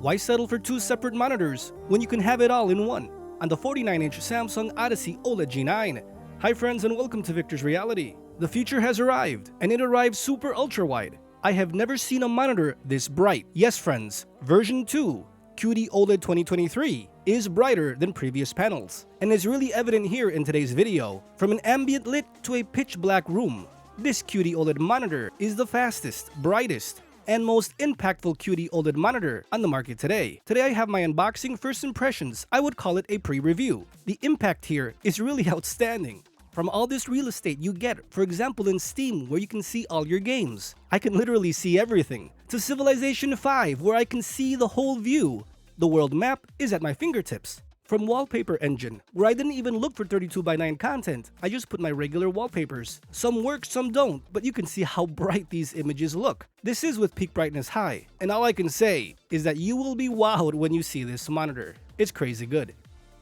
Why settle for two separate monitors when you can have it all in one? On the 49-inch Samsung Odyssey OLED G9. Hi friends and welcome to Victor's Reality. The future has arrived, and it arrived super ultra wide. I have never seen a monitor this bright. Yes friends, version 2, QD OLED 2023, is brighter than previous panels, and is really evident here in today's video. From an ambient lit to a pitch black room, this QD OLED monitor is the fastest, brightest, and most impactful QD OLED monitor on the market today. Today I have my unboxing first impressions. I would call it a pre-review. The impact here is really outstanding. From all this real estate you get, for example in Steam where you can see all your games, I can literally see everything, to Civilization 5 where I can see the whole view. The world map is at my fingertips. From Wallpaper Engine, where I didn't even look for 32:9 content, I just put my regular wallpapers. Some work, some don't, but you can see how bright these images look. This is with peak brightness high, and all I can say is that you will be wowed when you see this monitor. It's crazy good.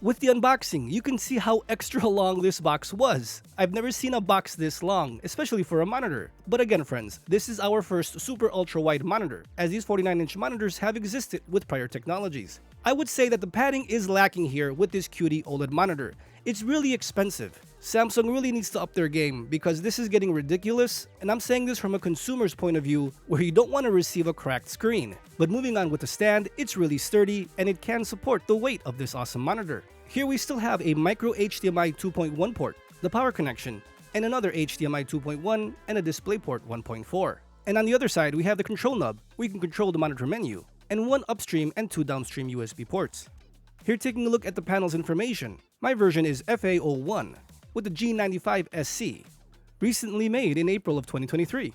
With the unboxing, you can see how extra long this box was. I've never seen a box this long, especially for a monitor. But again friends, this is our first super ultra wide monitor, as these 49-inch monitors have existed with prior technologies. I would say that the padding is lacking here with this QD OLED monitor. It's really expensive. Samsung really needs to up their game because this is getting ridiculous, and I'm saying this from a consumer's point of view where you don't want to receive a cracked screen. But moving on with the stand, it's really sturdy and it can support the weight of this awesome monitor. Here we still have a micro HDMI 2.1 port, the power connection, and another HDMI 2.1 and a DisplayPort 1.4. And on the other side we have the control knob where you can control the monitor menu, and one upstream and two downstream USB ports. Here taking a look at the panel's information, my version is FA01 with the G95SC, recently made in April of 2023.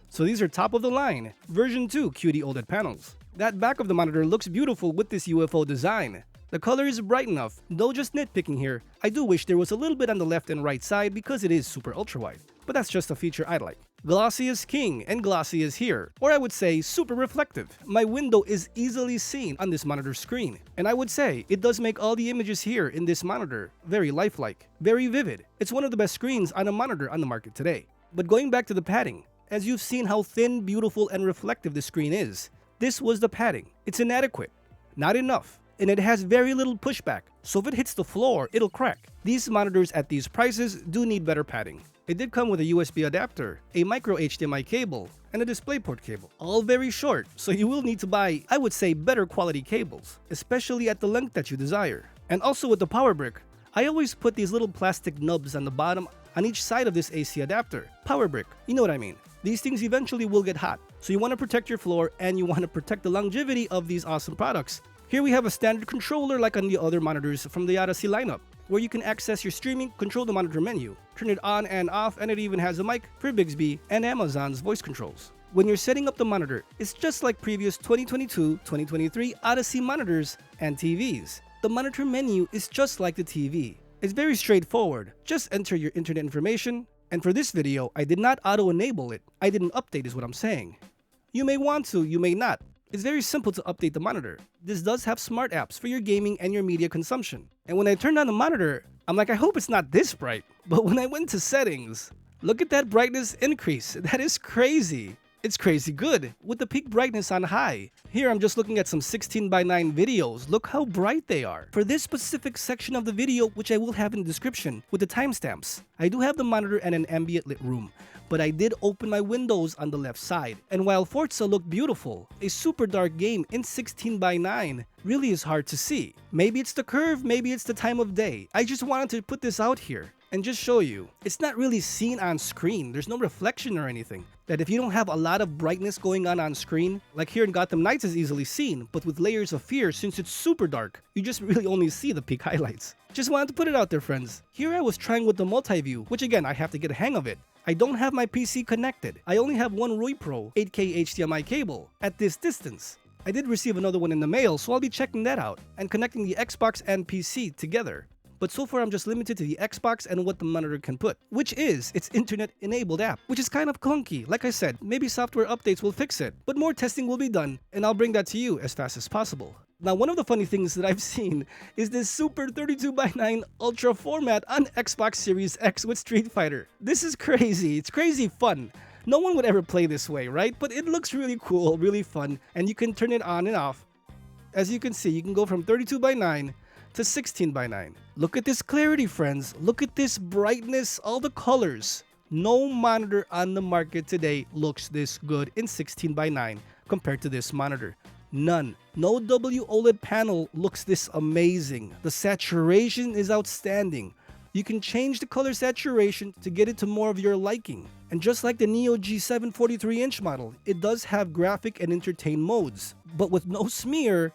So these are top of the line, version 2 QD OLED panels. That back of the monitor looks beautiful with this UFO design. The color is bright enough, though just nitpicking here, I do wish there was a little bit on the left and right side because it is super ultra wide, but that's just a feature I like. Glossy is king, and glossy is here, or I would say super reflective. My window is easily seen on this monitor screen, and I would say it does make all the images here in this monitor very lifelike, very vivid. It's one of the best screens on a monitor on the market today. But going back to the padding, as you've seen how thin, beautiful, and reflective the screen is, this was the padding. It's inadequate, not enough, and it has very little pushback, so if it hits the floor, it'll crack. These monitors at these prices do need better padding. It did come with a USB adapter, a micro HDMI cable, and a DisplayPort cable. All very short, so you will need to buy, I would say, better quality cables, especially at the length that you desire. And also with the power brick, I always put these little plastic nubs on the bottom on each side of this AC adapter. Power brick, you know what I mean. These things eventually will get hot, so you want to protect your floor and you want to protect the longevity of these awesome products. Here we have a standard controller like on the other monitors from the Odyssey lineup, where you can access your streaming, control the monitor menu, turn it on and off, and it even has a mic for Bixby and Amazon's voice controls. When you're setting up the monitor, it's just like previous 2022-2023 Odyssey monitors and TVs. The monitor menu is just like the TV. It's very straightforward. Just enter your internet information, and for this video, I did not auto-enable it. I didn't update is what I'm saying. You may want to, you may not. It's very simple to update the monitor. This does have smart apps for your gaming and your media consumption. And when I turned on the monitor, I'm like, I hope it's not this bright. But when I went to settings, look at that brightness increase. That is crazy. It's crazy good with the peak brightness on high. Here I'm just looking at some 16:9 videos. Look how bright they are. For this specific section of the video, which I will have in the description with the timestamps, I do have the monitor in an ambient lit room, but I did open my windows on the left side. And while Forza looked beautiful, a super dark game in 16:9 really is hard to see. Maybe it's the curve, maybe it's the time of day. I just wanted to put this out here and just show you. It's not really seen on screen. There's no reflection or anything. That if you don't have a lot of brightness going on screen, like here in Gotham Knights is easily seen, but with layers of fear since it's super dark, you just really only see the peak highlights. Just wanted to put it out there friends. Here I was trying with the multi-view, which again I have to get a hang of it. I don't have my PC connected. I only have one Roy Pro 8K HDMI cable at this distance. I did receive another one in the mail, so I'll be checking that out and connecting the Xbox and PC together. But so far I'm just limited to the Xbox and what the monitor can put, which is its internet-enabled app, which is kind of clunky. Like I said, maybe software updates will fix it, but more testing will be done, and I'll bring that to you as fast as possible. Now, one of the funny things that I've seen is this super 32:9 Ultra format on Xbox Series X with Street Fighter. This is crazy. It's crazy fun. No one would ever play this way, right? But it looks really cool, really fun, and you can turn it on and off. As you can see, you can go from 32:9 to 16:9. Look at this clarity, friends. Look at this brightness, all the colors. No monitor on the market today looks this good in 16:9 compared to this monitor. None. No OLED panel looks this amazing. The saturation is outstanding. You can change the color saturation to get it to more of your liking. And just like the Neo G7 43-inch model, it does have graphic and entertain modes, but with no smear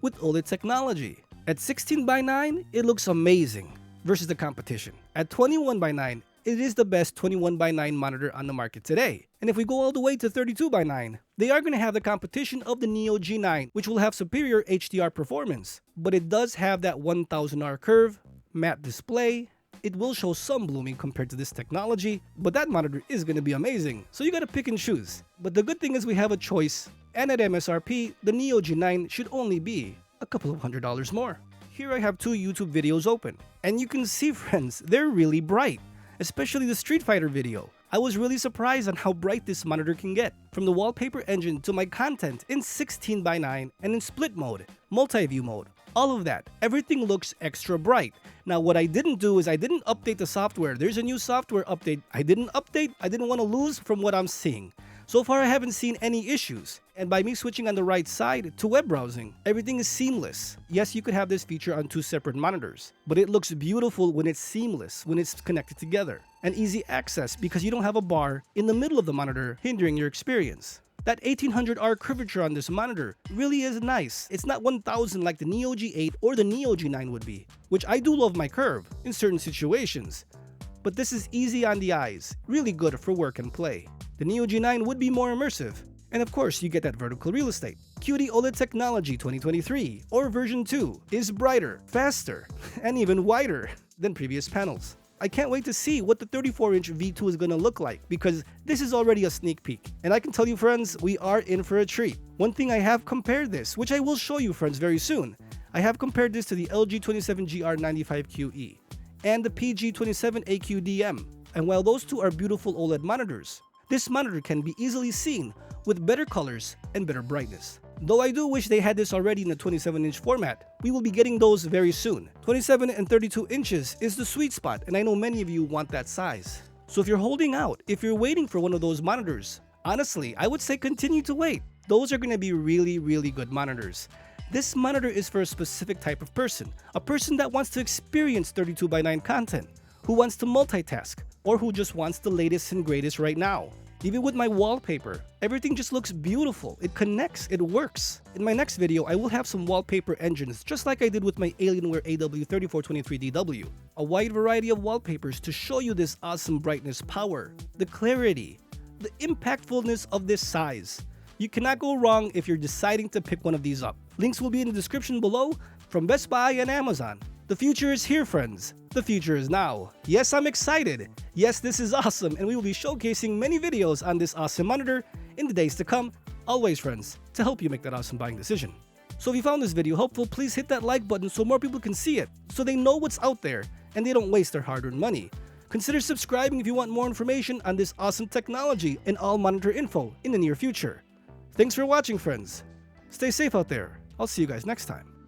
with OLED technology. At 16:9, it looks amazing versus the competition. At 21:9, it is the best 21:9 monitor on the market today. And if we go all the way to 32:9, they are going to have the competition of the Neo G9, which will have superior HDR performance. But it does have that 1000R curve, matte display. It will show some blooming compared to this technology, but that monitor is going to be amazing, so you gotta pick and choose. But the good thing is we have a choice, and at MSRP, the Neo G9 should only be a couple of $100s more. Here I have two YouTube videos open, and you can see, friends, they're really bright, especially the Street Fighter video. I was really surprised on how bright this monitor can get. From the wallpaper engine to my content in 16:9 and in split mode, multi-view mode. All of that, everything looks extra bright. Now what I didn't do is I didn't update the software. There's a new software update. I didn't update. I didn't want to lose from what I'm seeing. So far I haven't seen any issues. And by me switching on the right side to web browsing, everything is seamless. Yes, you could have this feature on two separate monitors, but it looks beautiful when it's seamless, when it's connected together. And easy access because you don't have a bar in the middle of the monitor hindering your experience. That 1800R curvature on this monitor really is nice. It's not 1000 like the Neo G8 or the Neo G9 would be, which I do love my curve in certain situations. But this is easy on the eyes, really good for work and play. The Neo G9 would be more immersive. And of course, you get that vertical real estate. QD OLED technology 2023 or version 2 is brighter, faster, and even wider than previous panels. I can't wait to see what the 34-inch V2 is going to look like because this is already a sneak peek. And I can tell you, friends, we are in for a treat. One thing I have compared this, which I will show you, friends, very soon. I have compared this to the LG 27GR95QE and the PG27AQDM. And while those two are beautiful OLED monitors, this monitor can be easily seen with better colors and better brightness. Though I do wish they had this already in the 27-inch format, we will be getting those very soon. 27 and 32 inches is the sweet spot, and I know many of you want that size. So if you're holding out, if you're waiting for one of those monitors, honestly, I would say continue to wait. Those are going to be really, really good monitors. This monitor is for a specific type of person, a person that wants to experience 32:9 content, who wants to multitask, or who just wants the latest and greatest right now. Even with my wallpaper, everything just looks beautiful. It connects, it works. In my next video, I will have some wallpaper engines just like I did with my Alienware AW3423DW. A wide variety of wallpapers to show you this awesome brightness power, the clarity, the impactfulness of this size. You cannot go wrong if you're deciding to pick one of these up. Links will be in the description below from Best Buy and Amazon. The future is here, friends. The future is now. Yes, I'm excited. Yes, this is awesome, and we will be showcasing many videos on this awesome monitor in the days to come, always, friends, to help you make that awesome buying decision. So if you found this video helpful, please hit that like button so more people can see it, so they know what's out there, and they don't waste their hard-earned money. Consider subscribing if you want more information on this awesome technology and all monitor info in the near future. Thanks for watching, friends. Stay safe out there. I'll see you guys next time.